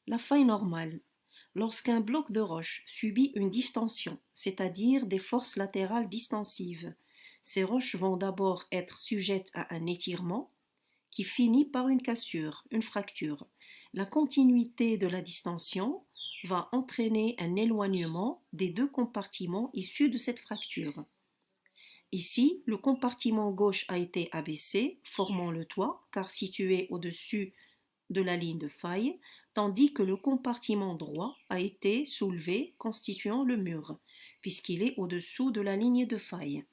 La faille normale. Lorsqu'un bloc de roche subit une distension, c'est-à-dire des forces latérales distensives, ces roches vont d'abord être sujettes à un étirement qui finit par une cassure, une fracture. La continuité de la distension va entraîner un éloignement des deux compartiments issus de cette fracture. Ici, le compartiment gauche a été abaissé, formant le toit, car situé au-dessus de la ligne de faille, tandis que le compartiment droit a été soulevé, constituant le mur, puisqu'il est au-dessous de la ligne de faille.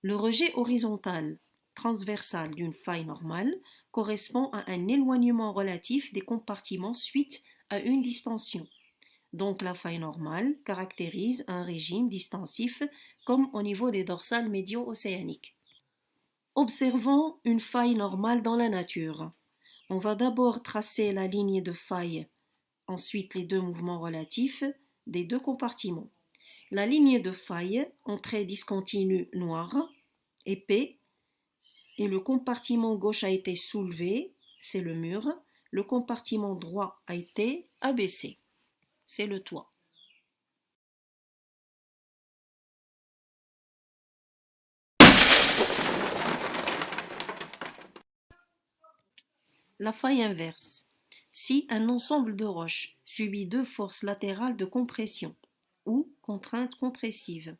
Le rejet horizontal transversal d'une faille normale correspond à un éloignement relatif des compartiments suite à une distension. Donc la faille normale caractérise un régime distensif comme au niveau des dorsales médio-océaniques. Observons une faille normale dans la nature. On va d'abord tracer la ligne de faille, ensuite les deux mouvements relatifs des deux compartiments. La ligne de faille en trait discontinu noir, épais, et le compartiment gauche a été soulevé, c'est le mur, le compartiment droit a été abaissé, c'est le toit. La faille inverse. Si un ensemble de roches subit deux forces latérales de compression ou contrainte compressive,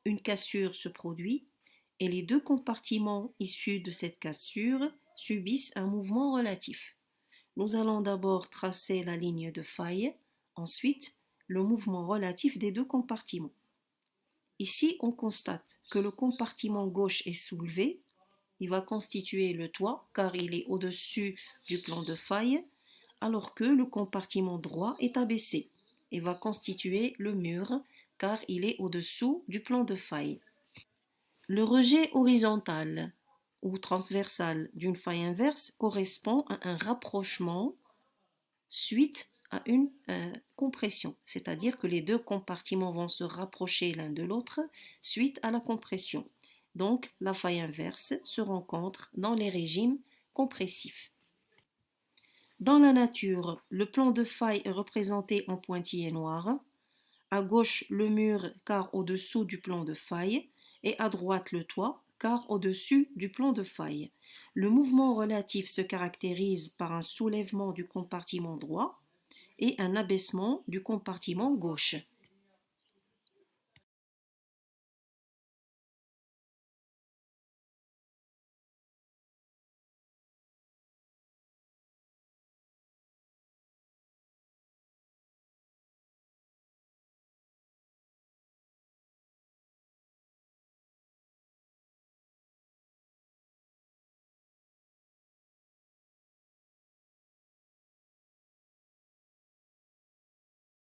une cassure se produit et les deux compartiments issus de cette cassure subissent un mouvement relatif. Nous allons d'abord tracer la ligne de faille, ensuite le mouvement relatif des deux compartiments. Ici, on constate que le compartiment gauche est soulevé, il va constituer le toit car il est au-dessus du plan de faille, alors que le compartiment droit est abaissé et va constituer le mur car il est au-dessous du plan de faille. Le rejet horizontal ou transversal d'une faille inverse correspond à un rapprochement suite à une compression, c'est-à-dire que les deux compartiments vont se rapprocher l'un de l'autre suite à la compression. Donc la faille inverse se rencontre dans les régimes compressifs. Dans la nature, le plan de faille est représenté en pointillés noirs. À gauche, le mur car au-dessous du plan de faille et à droite le toit car au-dessus du plan de faille. Le mouvement relatif se caractérise par un soulèvement du compartiment droit et un abaissement du compartiment gauche.